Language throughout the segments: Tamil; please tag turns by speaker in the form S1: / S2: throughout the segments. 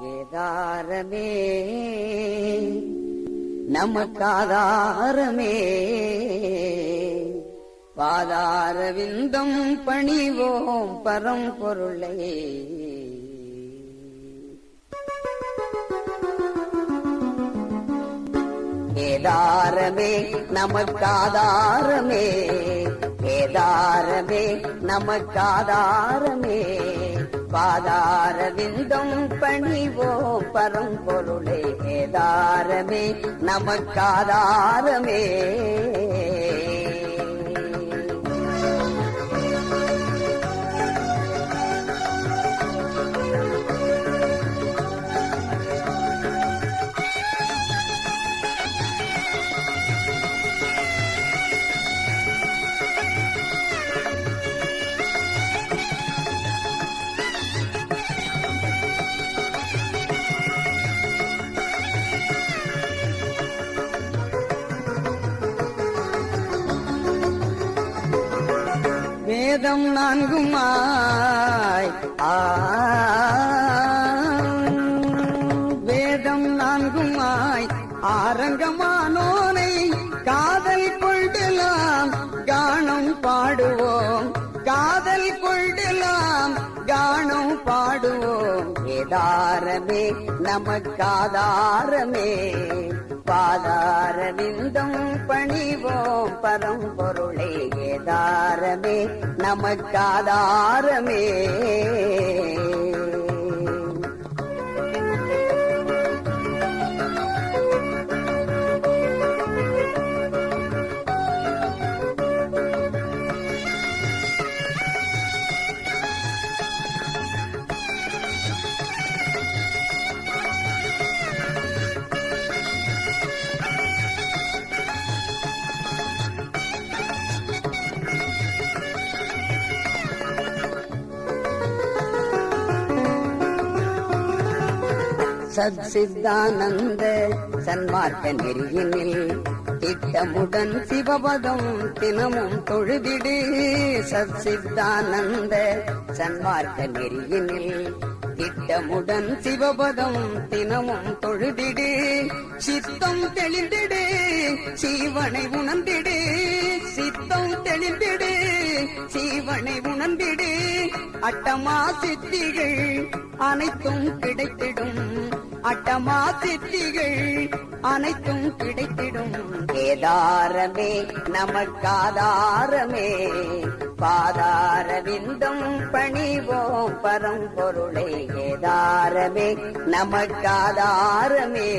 S1: வேதாரமே நமக்காதாரமே பாதார விந்தம் பணிவோம் பரம்பொருளை. வேதாரமே நமக்காதாரமே வேதாரமே நமக்காதாரமே பாதார விந்தம் பணிவோம் பரம்பொருளே. வேதாரமே நமக்காதாரமே வேதம் நான்குமாய் வேதம் நான்குமாய் ஆரங்கமானோனை காதல் கொள்ளலாம் கானம் பாடுவோம் காதல் கொள்ளலாம் கானம் பாடுவோம். வேதாரமே நமக்காதாரமே பாதார விந்தம் பணிவோம் பரம்பொருளை. வேதாரமே நமக்காதாரமே சத் சித்தானந்த சன்மார்க்க நெறியினில் திட்டமுடன் சிவபதம் தினமும் தொழுதிடு. சத் சித்தானந்த சன்மார்க்க நெறியினில் திட்டமுடன் சிவபதம் தினமும் தொழுதிடு. சித்தம் தெளிந்திடு சீவனை உணர்ந்திடு சித்தம் தெளிந்திடு சீவனை உணர்ந்திடு. அட்டமா சித்திகள் அனைத்தும் கிடைத்திடும் அட்டமா சித்திகள் அனைத்தும் கிடைத்திடும். வேதாரமே நமக்காதாரமே பாதார விந்தம் பணிவோம் பரம்பொருளை. வேதாரமே நமக்காதாரமே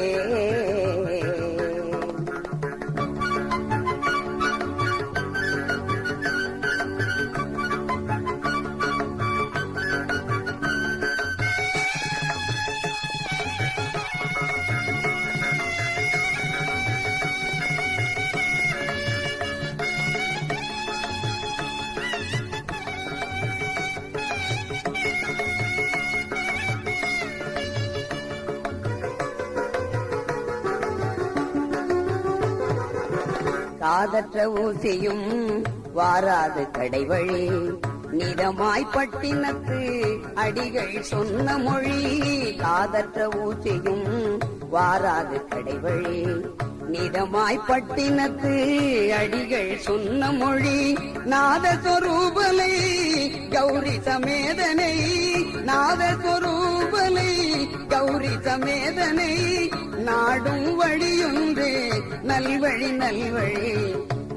S1: காதற்ற ஊசியும் வாராது கடைவழி நிதமாய் பட்டினத்து அடிகள் சொன்ன மொழி. காதற்ற ஊசியும் வாராது கடைவழி நிதமாய் பட்டினத்து அடிகள் சொன்ன மொழி. நாதஸ்வரூபலை கௌரி சமேதனை நாதஸ்வரூபலை கௌரி சமேதனை. நாடும் வழியுண்டு நல்வழி நல்வழி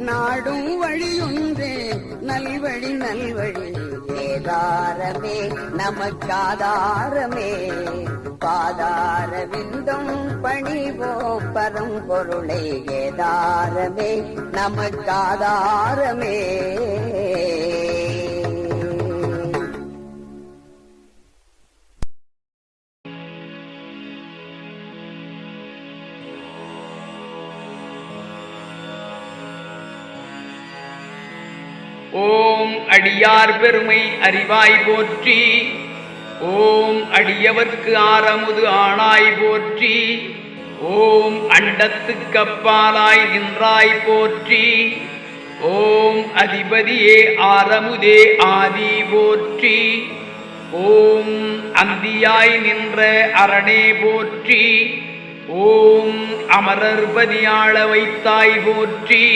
S1: நாடும் வழியுண்டு நல்வழி நல்வழி. வேதாரமே நமக்காதாரமே பாதார விந்தம் பணிவோம் பரம்பொருளை. வேதாரமே நமக்காதாரமே
S2: ஓம் அடியார் பெருமை அறிவாய் போற்றி. ஓம் அடியவர்க்கு ஆரமுது ஆணாய் போற்றி. ஓம் அண்டத்துக்கப்பாலாய் நின்றாய் போற்றி. ஓம் அதிபதியே ஆரமுதே ஆதி போற்றி. ஓம் அந்தியாய் நின்ற அரணே போற்றி. ஓம் அமரர்பதியாள வைத்தாய் போற்றி.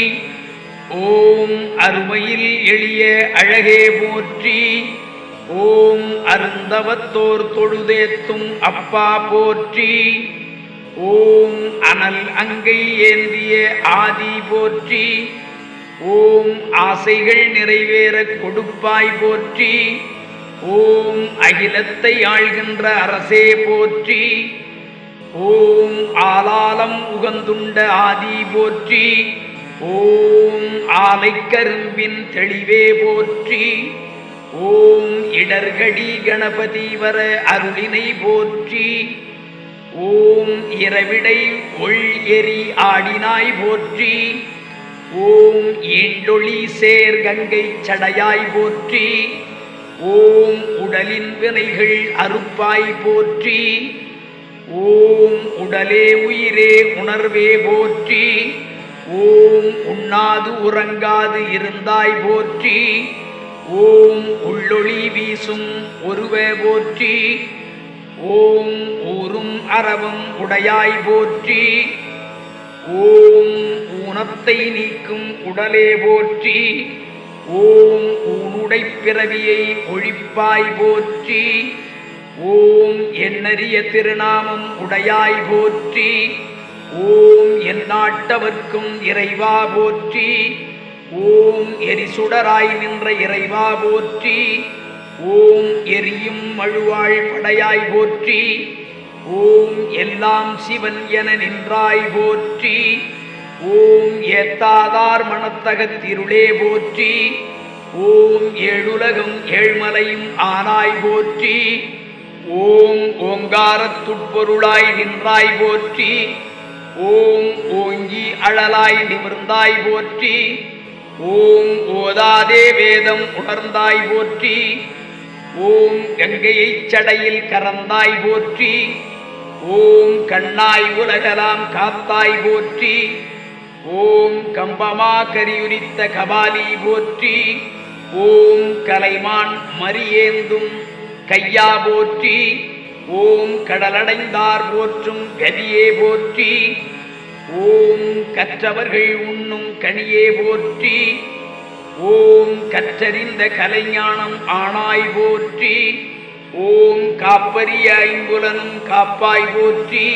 S2: ஓம் அருமையில் எளிய அழகே போற்றி. ஓம் அருந்தவத்தோர் தொழுதேத்தும் அப்பா போற்றி. ஓம் அனல் அங்கை ஏந்திய ஆதி போற்றி. ஓம் ஆசைகள் நிறைவேற கொடுப்பாய் போற்றி. ஓம் அகிலத்தை ஆள்கின்ற அரசே போற்றி. ஓம் ஆலாலம் உகந்துண்ட ஆதி போற்றி. ஓம் ஆலைக்கரும்பின் தெளிவே போற்றி. ஓம் இடர்கடி கணபதி வர அருளினை போற்றி. ஓம் இரவிடை ஒள் எரி ஆடினாய் போற்றி. ஓம் ஈண்டொளி சேர் கங்கை சடையாய் போற்றி. ஓம் உடலின் வினைகள் அறுப்பாய் போற்றி. ஓம் உடலே உயிரே உணர்வே போற்றி. ஓம் உண்ணாது உறங்காது இருந்தாய் போற்றி. ஓம் உள்ளொளி வீசும் ஒருவ போற்றி. ஓம் ஊரும் அறவும் உடையாய் போற்றி. ஓம் ஊனத்தை நீக்கும் உடலே போற்றி. ஓம் ஊனுடை பிறவியை ஒழிப்பாய் போற்றி. ஓம் எண்ணறிய திருநாமம் உடையாய் போற்றி. ஓம் எந்நாட்டவர்க்கும் இறைவா போற்றி. ஓம் எரிசுடராய் நின்ற இறைவா போற்றி. ஓம் எரியும் மழுவாள் படையாய் போற்றி. ஓம் எல்லாம் சிவன் என நின்றாய் போற்றி. ஓம் ஏத்தாதார் மனத்தகத்திருளே போற்றி. ஓம் ஏழுலகம் ஏழ்மலையும் ஆனாய் போற்றி. ஓம் ஓங்காரத்துட்பொருளாய் நின்றாய் போற்றி. ஓம் ஓங்கி அழலாய் நிமிர்ந்தாய் போற்றி. ஓம் ஓதாதே வேதம் உணர்ந்தாய் போற்றி. ஓம் கங்கையைச் சடையில் கறந்தாய் போற்றி. ஓம் கண்ணாய் உலகலாம் காத்தாய் போற்றி. ஓம் கம்பமா கரியுரித்த கபாலி போற்றி. ஓம் கலைமான் மரியேந்தும் கையா போற்றி. ஓம் கடலடைந்தார் போற்றும் கதியே போற்றி. ஓம் கற்றவர்கள் உண்ணும் கனியே போற்றி. ஓம் கற்றறிந்த கலைஞானம் ஆனாய் போற்றி. ஓம் காப்பரிய ஐம்புலனும் காப்பாய் போற்றி.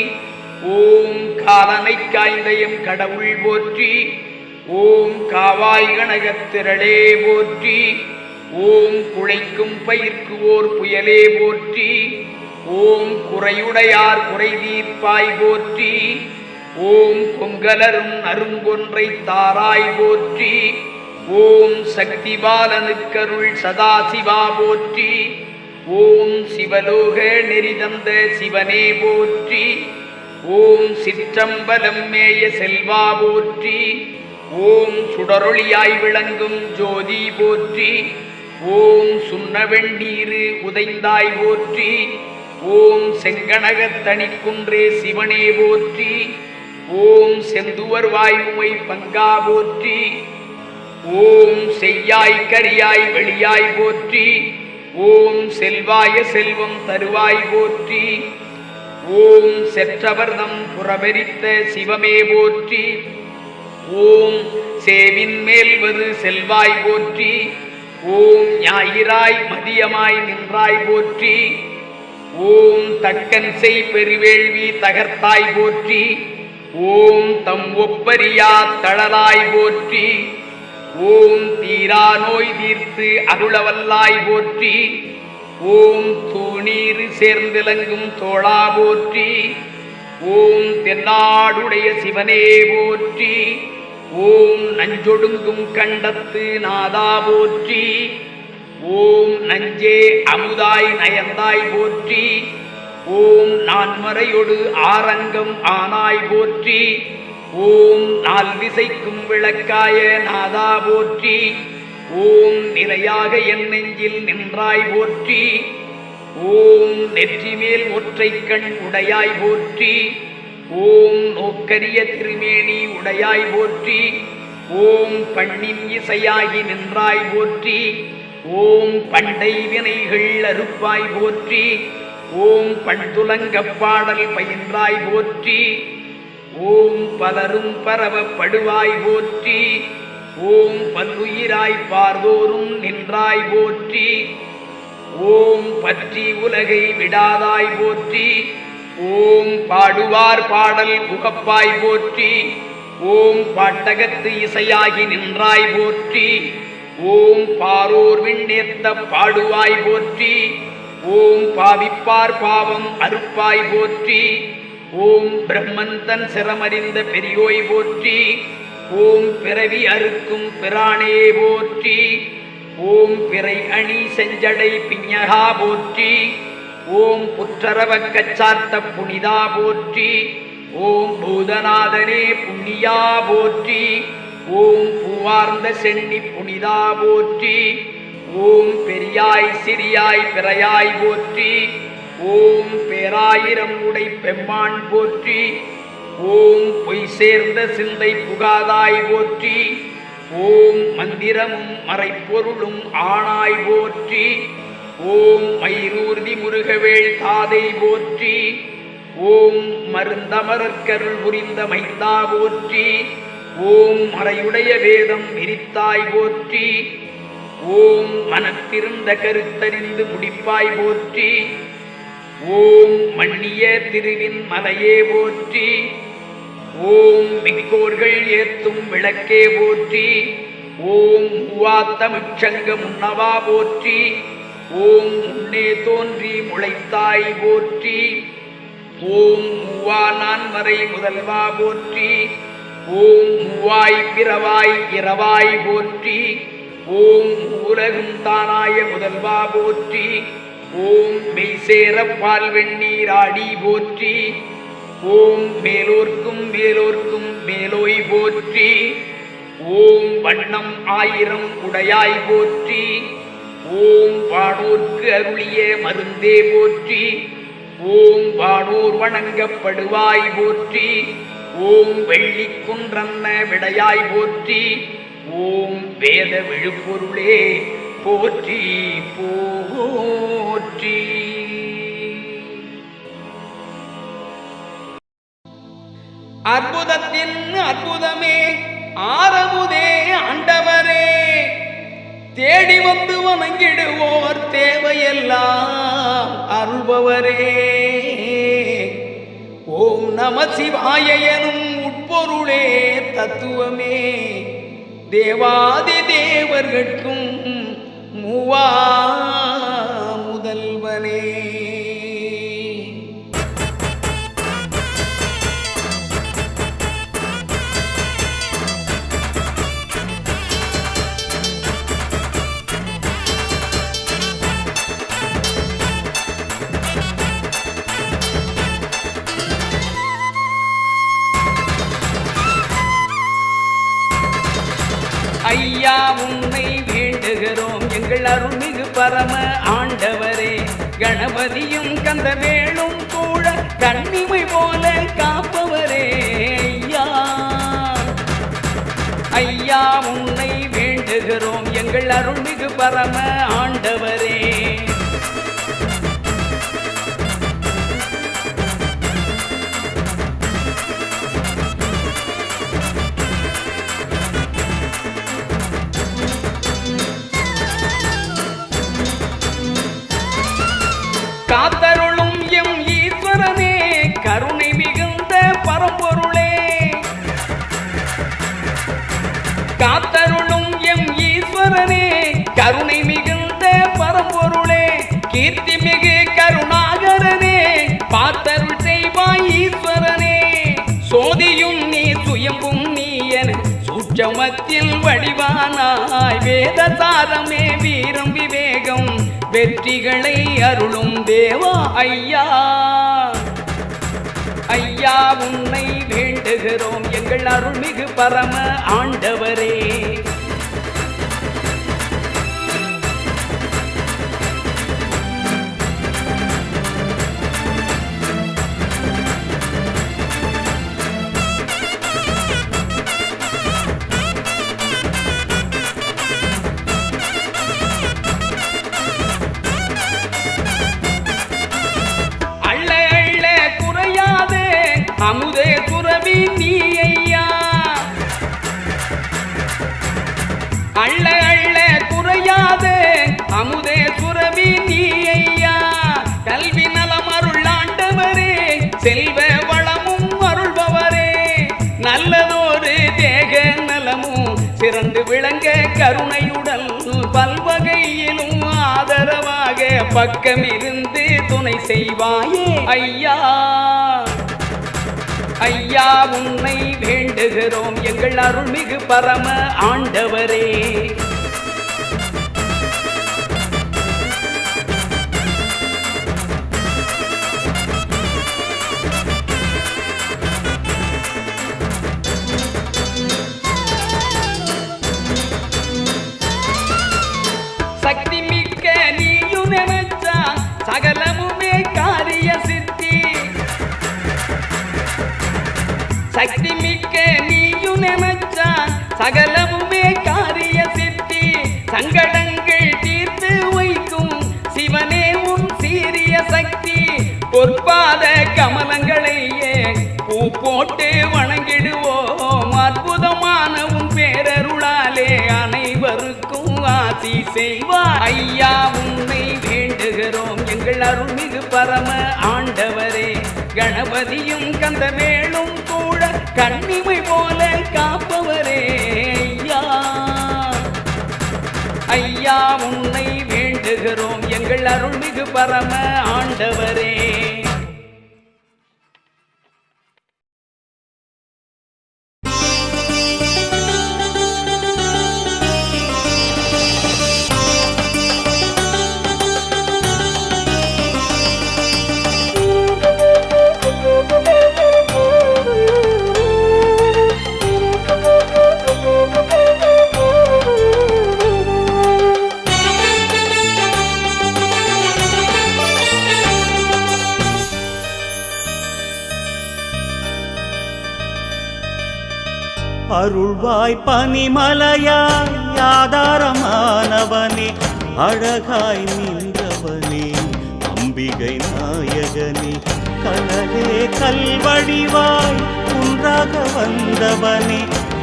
S2: ஓம் காலனை காய்ந்தயம் கடவுள் போற்றி. ஓம் காவாய் கனகத்திரளே போற்றி. ஓம் குழைக்கும் பயிர்க்கு ஓர் புயலே போற்றி. ஓம் குறையுடையார் குறை தீர்ப்பாய் போற்றி. ஓம் கொங்கலரும் அருங்கொன்றை தாராய் போற்றி. ஓம் சக்தி பாலனுக்கருள் சதாசிவா போற்றி. ஓம் சிவலோக நெறிதந்த சிவனே போற்றி. ஓம் சிற்றம்பலம் மேய செல்வா போற்றி. ஓம் சுடரொளியாய் விளங்கும் ஜோதி போற்றி. ஓம் சுண்ண வெண்ணீரு உதைந்தாய் போற்றி. ஓம் செங்கனகத் தனிக்குன்றே சிவனே போற்றி. ஓம் செந்துவர் வாயுமை பங்கா போற்றி. ஓம் செய்யாய் கரியாய் வெளியாய் போற்றி. ஓம் செல்வாய செல்வம் தருவாய் போற்றி. ஓம் செற்றவர்தம் புறவெரித்த சிவமே போற்றி. ஓம் சேவின் மேல் வரு செல்வாய் போற்றி. ஓம் ஞாயிறாய் மதியமாய் நின்றாய் போற்றி. ஓம் தக்கன் செய் பெருவேள்வி தகர்த்தாய் போற்றி. ஓம் தம் ஒப்பரியா தளலாய் போற்றி. ஓம் தீரா நோய் தீர்த்து அருளவல்லாய் போற்றி. ஓம் தூணீர் சேர்ந்திலங்கும் தோளா போற்றி. ஓம் தென்னாடுடைய சிவனே போற்றி. ஓம் நஞ்சொடுங்கும் கண்டத்து நாதா போற்றி. ஓம் நஞ்சே அமுதாய் நயந்தாய் போற்றி. ஓம் நான்மறையொடு ஆரங்கம் ஆனாய் போற்றி. ஓம் நால் விசைக்கும் விளக்காய நாதா போற்றி. ஓம் நிலையாக என் நெஞ்சில் நின்றாய் போற்றி. ஓம் நெற்றி மேல் ஒற்றை கண் உடையாய் போற்றி. ஓம் நோக்கரிய திருமேனி உடையாய் போற்றி. ஓம் பண்ணின் இசையாகி நின்றாய் போற்றி. ஓம் பண்டை வினைகள் அறுப்பாய் போற்றி. ஓம் பண்துலங்கப் பாடல் பயின்றாய் போற்றி. ஓம் பலரும் பரவப்படுவாய் போற்றி. ஓம் பல்லுயிராய் பார்தோறும் நின்றாய் போற்றி. ஓம் பற்றி உலகை விடாதாய் போற்றி. ஓம் பாடுவார் பாடல் புகப்பாய் போற்றி. ஓம் பாட்டகத்து இசையாகி நின்றாய் போற்றி. ஓம் பாரோர் விண்ணேத்த பாடுவாய் போற்றி. ஓம் பாவிப்பார் பாவம் அறுப்பாய் போற்றி. ஓம் பிரம்மன் தன் சிரமறிந்த பெரியோய் போற்றி. ஓம் பிறவி அறுக்கும் பிரானே போற்றி. ஓம் பிறை அணி செஞ்சடை பிஞகா போற்றி. ஓம் புற்றரவ கச்சார்த்த புனிதா போற்றி. ஓம் பூதநாதனே புண்ணியா போற்றி. ஓம் பூவார்ந்த சென்னி புனிதா போற்றி. ஓம் பெரியாய் சிறியாய் பிறையாய் போற்றி. ஓம் பேராயிரம் உடை பெம்மான் போற்றி. ஓம் பொய் சேர்ந்த சிந்தை புகாதாய் போற்றி. ஓம் மந்திரமும் மறைப்பொருளும் ஆனாய் போற்றி. ஓம் மயிரூர்தி முருகவேள் தாதை போற்றி. ஓம் மருந்தமரற்கருள் புரிந்த மைந்தா போற்றி. ஓம் மறையுடைய வேதம் விரித்தாய் போற்றி. ஓம் மனத்திருந்த கருத்தறிந்து முடிப்பாய் போற்றி. ஓம் மன்னிய திருவின் மலையே போற்றி. ஓம் மிக்கோர்கள் ஏத்தும் விளக்கே போற்றி. ஓம் மூவாத்தமிச்சங்க முன்னவா போற்றி. ஓம் முன்னே தோன்றி முளைத்தாய் போற்றி. ஓம் மூவா நான்மறை முதல்வா போற்றி. ஓம் மூவாய் பிறவாய் இரவாய் போற்றி. ஓம் உலகும் தானாய முதல்வா போற்றி. ஓம் மெய்சேர பால் வெண்ணீராடி போற்றி. ஓம் மேலோர்க்கும் மேலோர்க்கும் மேலோய் போற்றி. ஓம் வண்ணம் ஆயிரம் உடையாய் போற்றி. ஓம் வானோர்க்கு அருளிய மருந்தே போற்றி. ஓம் வானோர் வணங்கப்படுவாய் போற்றி. ஓம் வெள்ளி குன்றன்ன விடையாய் போற்றி. ஓம் வேத விழுப்பொருளே போற்றி போற்றி. அற்புதத்தின் அற்புதமே ஆரமுதே ஆண்டவரே, தேடி வந்து வணங்கிடுவோர் தேவையெல்லாம் அருள்பவரே. ஓம் நம சிவாய எனும் உட்பொருளே தத்துவமே, தேவாதி தேவர்கட்கும் மூவா முதல்வனே. ஐயா உன்னை வேண்டுகிறோம் எங்கள் அருள்மிகு பரம ஆண்டவரே. கணபதியும் கந்தவேளும் கூட கண்ணிமை போல காப்பவரே. ஐயா ஐயா உன்னை வேண்டுகிறோம் எங்கள் அருள்மிகு பரம ஆண்டவரே. காத்தருளும் எம் ஈஸ்வரனே, கருணை மிகுந்த பரம்பொருளே. காத்தருளும் எம் ஈஸ்வரனே, கருணை மிகுந்த பரம்பொருளே. கீர்த்தி மிகு கருணாகரனே, பார்த்தருள் செய்வாய் ஈஸ்வரனே. சோதியும் நீ சுயம்பும் நீ என சூட்சமத்தில் வடிவானாய். வேதசாரமே வீரம் விவேகம் வெற்றிகளை அருளும் தேவா. ஐயா ஐயா உன்னை வேண்டுகிறோம் எங்கள் அருள்மிகு பரம ஆண்டவரே. செல்வ வளமும் அருள்பவரே நல்லதொரு தேக நலமும் சிறந்து விளங்க கருணையுடல் பல்வகையிலும் ஆதரவாக பக்கமிருந்து துணை செய்வாயே ஐயா ஐயா உன்னை வேண்டுகிறோம் எங்கள் அருள்மிகு பரம ஆண்டவரே சக்தி மிக்க நீயும் நினைச்சா சகலமுமே காரிய சித்தி சக்தி மிக்க நீயும் நினைச்சா சகலமுமே காரிய சித்தி சங்கடங்கள் தீர்த்து வைக்கும் சிவனே உன் சீரிய சக்தி பொற்பாத கமலங்களையே பூ போட்டு வணங்கிடுவோம் அற்புதமான உன் பேரருளாலே அனைவருக்கும் ஆசி செய்வார் ஐயா உன்னை வேண்டுகிறோம் எங்கள் அருள்மிகு பரம ஆண்டவரே கணபதியும் கந்தவேலும் கூட கண்ணிமை போல காப்பவரே ஐயா ஐயா உன்னை வேண்டுகிறோம் எங்கள் அருள்மிகு பரம ஆண்டவரே
S3: அருள்வாய் பனிமலையாய் ஆதாரமானவனே அழகாய் நின்றவனே அம்பிகை நாயகனே கனலே கல்வடிவாய் குன்றாக வந்தவனே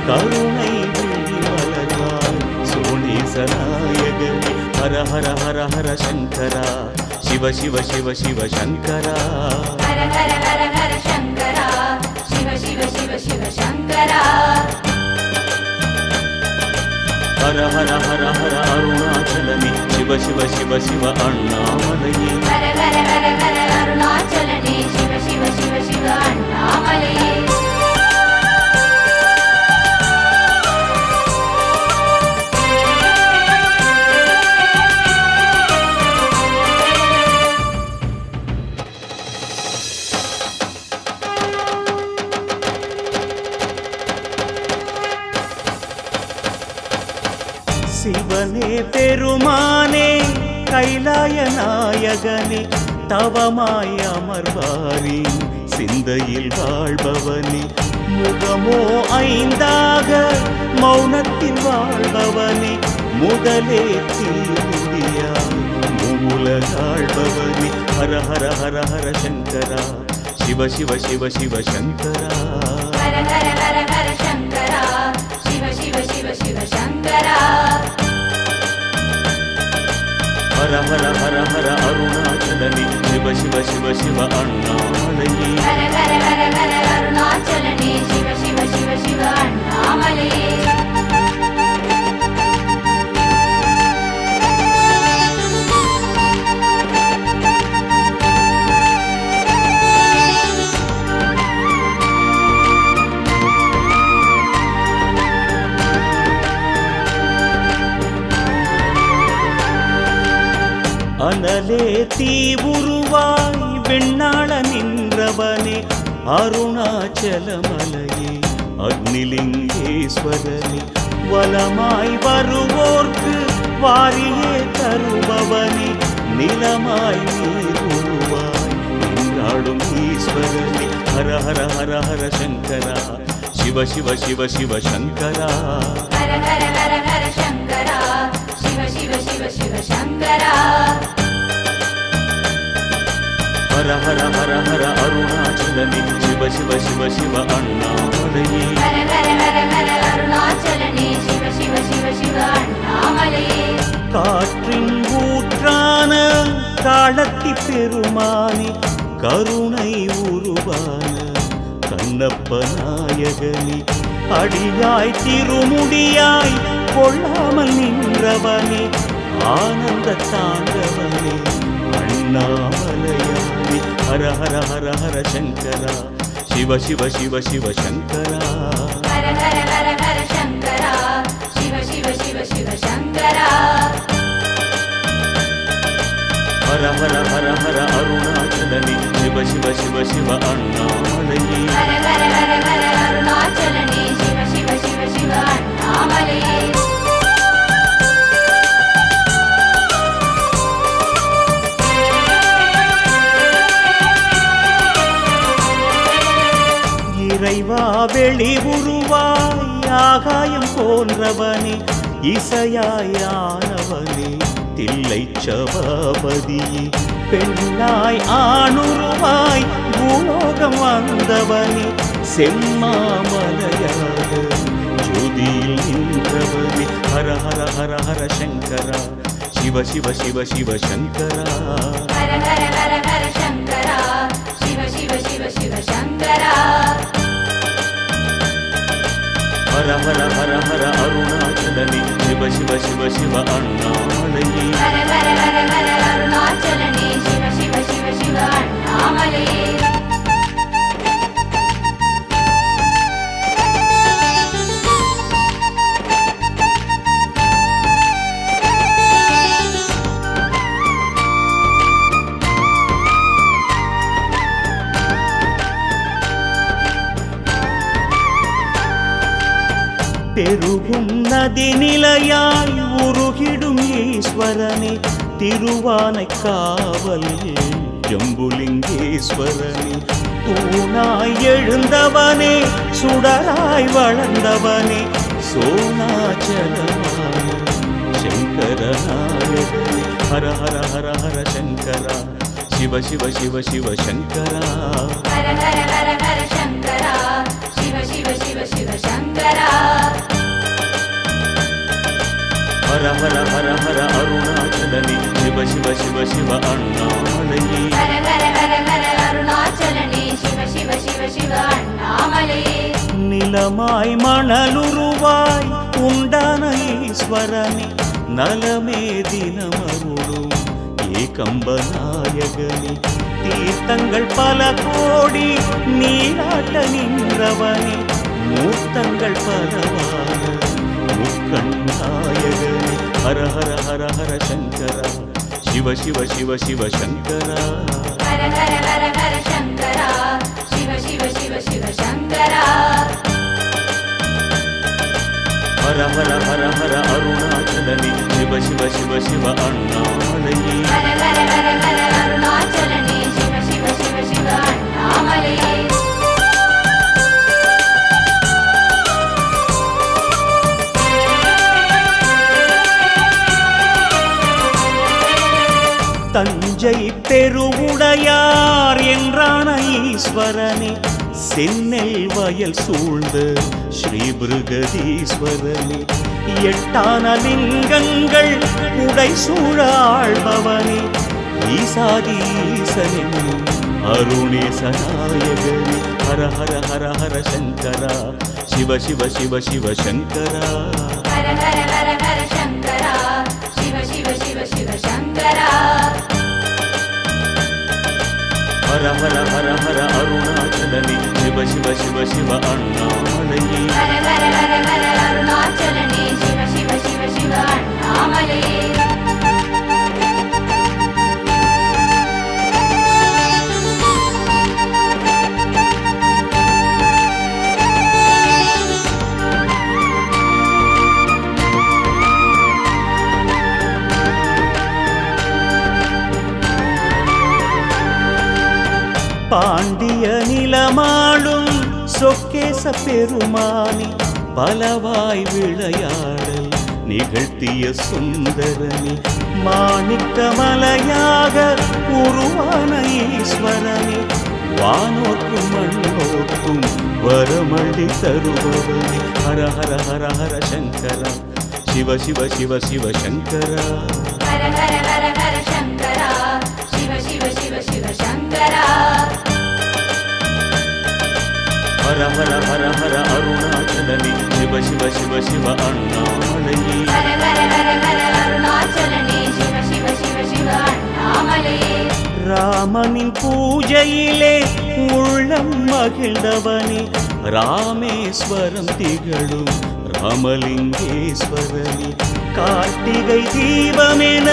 S3: கருணை விழிவளர்வாய் சோணேச நாயகனே ஹர ஹர ஹர ஹர சங்கரா சிவ சிவ சிவ சிவ சங்கரா
S4: ஹர ஹர ஹர ஹர சங்கரா சிவ சிவ சிவ சிவ சங்கரா
S3: ஹர ஹர ஹர ஹர அருணாச்சலனே சிவ சிவ சிவ சிவ அண்ணாமலையே
S4: ஹர ஹர ஹர ஹர அருணாச்சலனே சிவ சிவ சிவ சிவ அண்ணாமலையே
S3: சிவனே பெருமானே கைலாய நாயகனே தவமாய் அமர்வாரி சிந்தையில் வாழ்பவனே முகமோ ஐந்தாக மௌனத்தில் வாழ்பவனே முதலே தீமுடியாய் மூலகாழ்பவனே ஹர ஹர ஹர ஹர சங்கரா சிவ சிவ சிவ சிவ சங்கரா
S4: ஹர ஹர ஹர ஹர சங்கரா சிவ சிவ சிவ சிவ சங்கரா
S3: ஹர ஹர ஹர ஹர அருணாச்சலனே சிவ சிவ சிவ சிவ அண்ணாமலையே
S4: ஹர ஹர ஹர ஹர அருணாச்சலனே சிவ சிவ சிவ சிவ அண்ணாமலையே
S3: அனலே தீ உருவாய் வெண்ணாள நின்றவனே அருணாச்சலமலையே அக்னிலிங்கேஸ்வரனே வலமாய் வருவோர்க்கு வாரியே தருபவனே நிலமாய் நீர் உருவாய் நின்றாடும் ஈஸ்வரனே ஹர ஹர ஹர ஹர சங்கரா சிவ சிவ சிவ சிவ சங்கரா
S4: ஹர ஹர ஹர ஹர சங்கரா சிவ சிவ சிவ சிவ சங்கரா
S3: ஹர ஹர ஹர ஹர அருணாச்சலனே சிவ சிவ சிவ சிவ அண்ணாமலையே
S4: ஹர ஹர ஹர ஹர அருணாச்சலனே சிவ சிவ சிவ சிவ அண்ணாமலையே
S3: காற்றின் ஊற்றான காலத்தி பெருமானே கருணை உருவான கண்ணப்ப நாயகனே அடியாய் திருமுடியாய் கொள்ளாமல் நின்றவனே ஆனந்த தாண்டவனே அண்ணாமலையானே ஹர ஹர ஹர ஹர சங்கரா சிவ சிவ சிவ சிவ சங்கரா
S4: ஹர ஹர ஹர ஹர சங்கரா சிவ சிவ சிவ சிவ சங்கரா
S3: ஹர ஹர ஹர ஹர அருணாச்சலனே சிவ சிவ சிவ சிவ அண்ணாமலையே
S4: ஹர ஹர ஹர ஹர அருணாச்சலனே சிவ சிவ சிவ சிவ அண்ணாமலையே
S3: இறைவா வெளி உருவாய் ஆகாயம் போன்றவனே இசையாயானவனே தில்லை சபாபதியே பெண்ணாய் ஆணுருவாய் பூலோகம் வந்தவனே செம்மாமலையாக ஜோதியில் நின்றவனே ஹர ஹர ஹர ஹர சங்கரா சிவ சிவ சிவ சிவ சங்கரா
S4: ஹர ஹர ஹர ஹர சங்கரா சிவ சிவ சிவ சிவ சங்கரா
S3: ஹர ஹர ஹர ஹர அருணாச்சலனே சிவ சிவ சிவ சிவ அண்ணாமலையே
S4: ஹர ஹர ஹர ஹர அருணாச்சலனே சிவ சிவ சிவ சிவ அண்ணாமலையே
S3: பெருகும் நதி நிலையாய் உருகிடும் ஈஸ்வரனே திருவானைக்காவல் ஜம்புலிங்கேஸ்வரனே தூணாய் எழுந்தவனே சுடராய் வளர்ந்தவனே சோனாச்சலமான சங்கரநாயகனே ஹர ஹர ஹர ஹர சங்கரா சிவ சிவ சிவ சிவ சங்கரா
S4: ஹர ஹர ஹர ஹர சங்கரா சிவ சிவ சிவ சிவ சங்கரா
S3: ஹர ஹர ஹர ஹர அருணாச்சலனே சிவ சிவ சிவ சிவ அண்ணாமலையே
S4: ஹர ஹர ஹர ஹர அருணாச்சலனே சிவ சிவ சிவ சிவ அண்ணாமலையே
S3: நிலமாய் மணலுருவாய் உண்டான ஈஸ்வரனே நலமே தினமருளும் ஏகம்பநாயகனே தீர்த்தங்கள் பல கோடி நீராட்ட நின்றவனே மூர்த்தங்கள் பலவான முக்கண்ணாயகனே ஹர ஹர ஹர ஹர சங்கரா சிவ சிவ சிவ சிவ சங்கரா
S4: ஹர ஹர ஹர ஹர சங்கரா சிவ சிவ சிவ சிவ சங்கரா
S3: ஹர ஹர ஹர ஹர அருணாச்சலனே சிவ சிவ சிவ சிவ அண்ணாமலையே
S4: ஹர ஹர ஹர ஹர அருணாச்சலனே சிவ சிவ சிவ சிவ அண்ணாமலையே
S3: தஞ்சை பெருவுடையார் என்றான ஈஸ்வரனே சென்னல் வயல் சூழ்ந்த ஸ்ரீபிருகதீஸ்வரனே எட்டான லிங்கங்கள் உடை சூழாழ்பவனே ஈசாதீசனென்னும் அருணேசநாயகனே ஹர ஹர ஹர ஹர சங்கரா சிவ சிவ சிவ சிவ சங்கரா
S4: ஹர ஹர ஹர ஹர சங்கரா சிவ சிவ சிவ சிவ சங்கரா
S3: ஹர ஹர ஹர ஹர அருணாச்சலனே சிவ சிவ சிவ சிவ அண்ணாமலையே
S4: ஹர ஹர ஹர ஹர அருணாச்சலனே சிவ சிவ சிவ சிவ அண்ணாமலையே
S3: பாண்டிய நிலமாளும் சொக்கேச பெருமானி பலவாய் விளையாடல் நிகழ்த்திய சுந்தரனி மாணிக்கமலையாக உருவான ஈஸ்வரனி வானோர்க்கும் மண்ணோர்க்கும் வரமள்ளி தருபவனி ஹர ஹர ஹர ஹர சங்கரா சிவ சிவ சிவ சிவ சங்கரா
S4: ஹர ஹர ஹர ஹர சங்கரா சிவ சிவ சிவ शिव शिव शङ्करा
S3: हर हर हर हर अरुणाचलनि शिव शिव शिव शिव अण्णामलये
S4: हर हर हर हर अरुणाचलने शिव शिव शिव शिव अण्णामलये
S3: ராமனின் பூஜையிலே உள்ளம் மகிழ்ந்தவனே ராமேஸ்வரம் திகழும் ராமலிங்கேஸ்வரனே கார்த்திகை தீபமென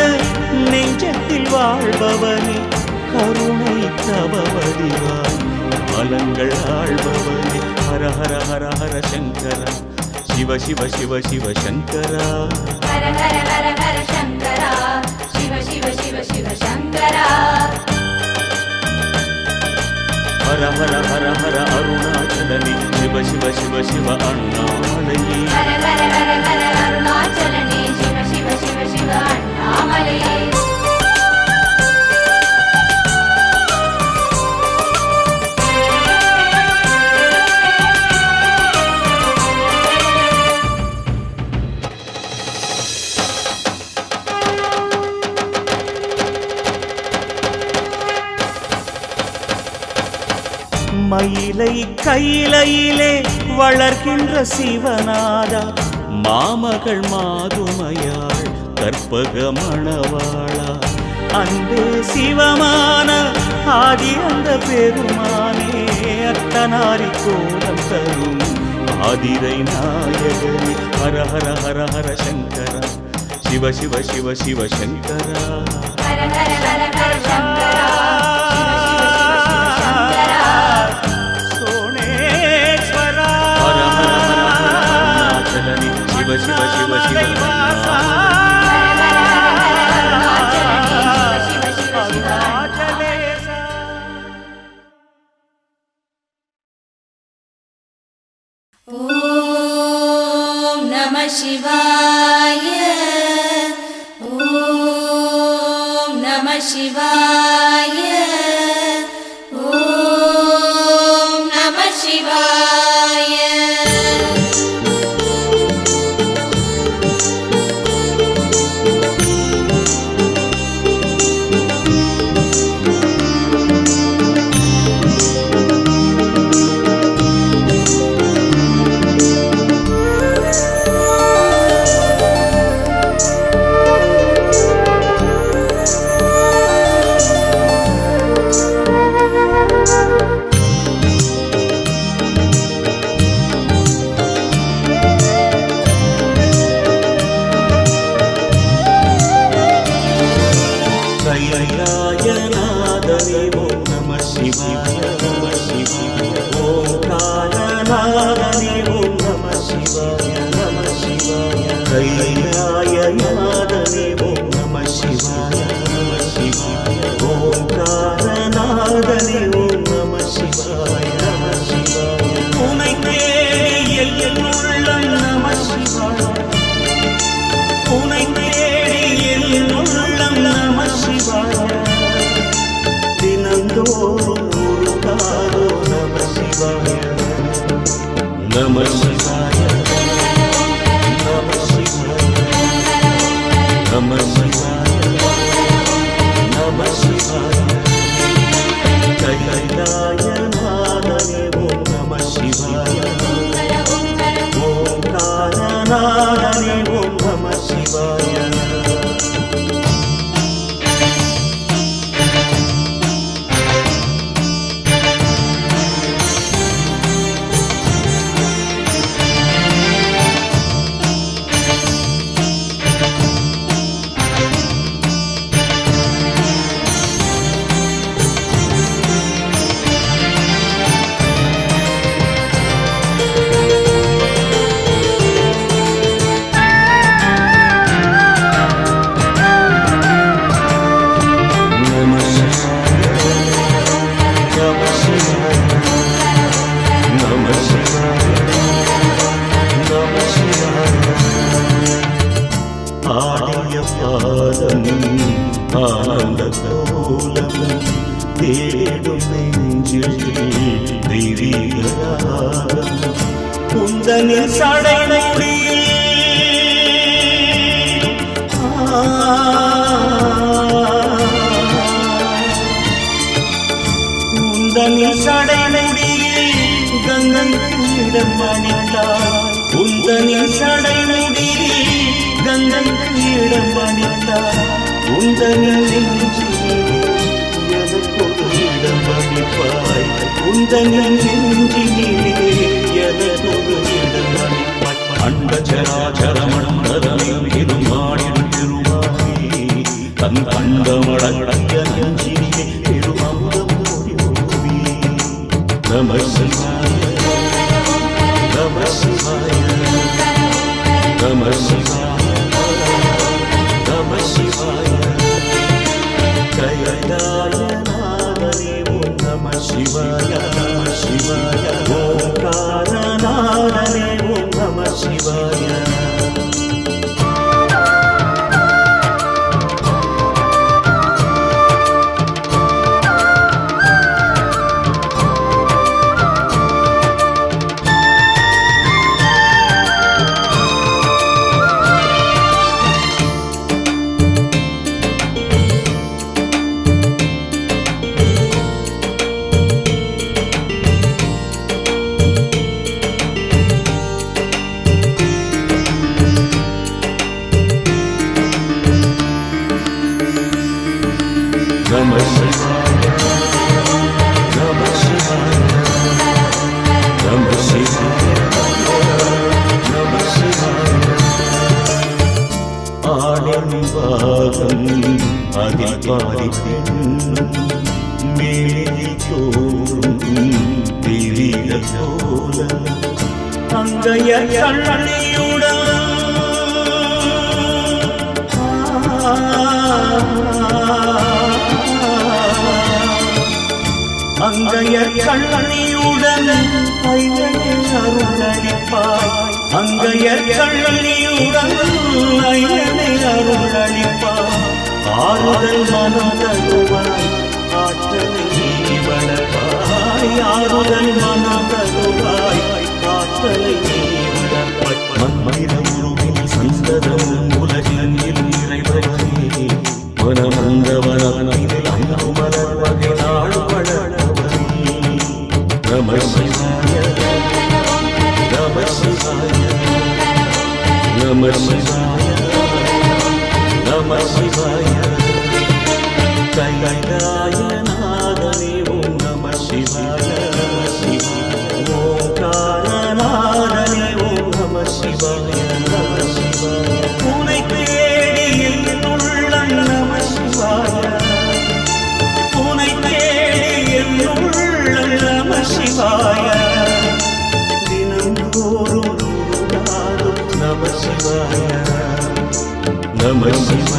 S3: நெஞ்சத்தில் வாழ்பவனே கருணை தவவடிவாய் காலங்கள் ஆள்பவனே ஹர ஹர ஹர ஹர சங்கரா சிவ சிவ சிவ சிவ சங்கரா
S4: हर हर हर हर शङ्करा शिव शिव शिव शिव शङ्करा
S3: हर हर हर हर अरुणाचलनि शिव शिव शिव शिव अण्णामलये
S4: हर हर हर हर अरुणाचलने शिव शिव शिव शिव अण्णामलये
S3: மயிலை கையிலையிலே வளர்க்கின்ற சிவநாதா மாமகள் மாதுமையாள் கற்பக மணவாளா அன்பே சிவமான ஆதி அந்த பெருமானே அத்தனாரி கோலம் தரும் ஆதிரை நாயகனே ஹர ஹர ஹர ஹர சங்கரா சிவ சிவ சிவ சிவ சங்கரா
S4: हर हर हर हर शङ्करा
S3: शिव शिव शिव शिव
S4: ॐ नमः शिवाय ॐ नमः शिवाय ॐ नमः शिवाय
S3: கைலாயநாதனே ஓம் நம சிவாய நம சிவாய ஓம்காரநாதனே ஓம் நம சிவாய நம சிவாய கைலாயநாதனே ஓம் நம சிவாய நம சிவாய ஓம்காரநாதனே ஓம் நம சிவாய நம சிவாய உனை தேடி என் உள்ளம் நம சிவாய உனை தேடி என் உள்ளம் நம சிவாய தினந்தோறும் உருகாதோ நம சிவாய நம சிவாய நம சிவாய நம சிவாய நம சிவாய கைலாயநாதனே ஓம் நம சிவாய ஓம்காரநாதனே ஓம் நம சிவாய ஆடிய பாதம் ஆனந்த கோலம் தேடும் நெஞ்சில் தெய்வீகராகம் குந்தனின் சடைமுடி உந்தனின் சடைமுடியில் கங்கையிடம் அணிந்தாய் உந்தனின் சடைமுடியில் கங்கையிடம் அணிந்தாய் உந்தனின் நெஞ்சிலே எனக்கொரு இடம் அளிப்பாய் உந்தனின் நெஞ்சிலே எனக்கொரு இடம் அளிப்பாய் அண்ட சராச்சர மண்டலம் இருமாடிடும் திருவாயே தன் கண்டமடங்கிய நெஞ்சிலே திருமந்தம் ஓடி நம சிவாய நம சிவாய நம சிவாய நம சிவாய கைலாயநாதனே ஓம் நம சிவாய நம சிவாய ஓங்காரநாதனே ஓம் நம சிவாய நம சிவாய நம சிவாய நம சிவாய நம சிவாய ஆடம்பாகம் அதில் பாதித்தென்னும் மேலில் தோறும் திரித போல அங்கைய கண்ணியுடன் அங்கையர் கண்ணனியுடன் ஐயனே அருளளிப்பாய் அங்கையர் கண்ணனியுடன் ஐயனே அருளளிப்பாய் ஆறுதல் மனம் தருவாய் ஆற்றலை நீ வளர்ப்பாய் ஆறுதல் மனம் தருவாய் ஆற்றலை நீ வளர்ப்பாய் மந்திர உருவில் சந்ததம் உலகில் நிறைவரே மனமந்தவனில் அங்கு மலர் வகை நாள் வளர்வரே நம சிவாய நம சிவாய நம சிவாய நம சிவாய கைலாயநாதனே ஓம் நம சிவாய நம சிவாய ஓங்காரநாதனே ஓம் நம சிவாய நம சிவாய உனை தேடி என் உள்ளம் நம சிவாய உனை தேடி என் உள்ளம் நம சிவாய தினந்தோறும் நம சிவாய நம சிவாய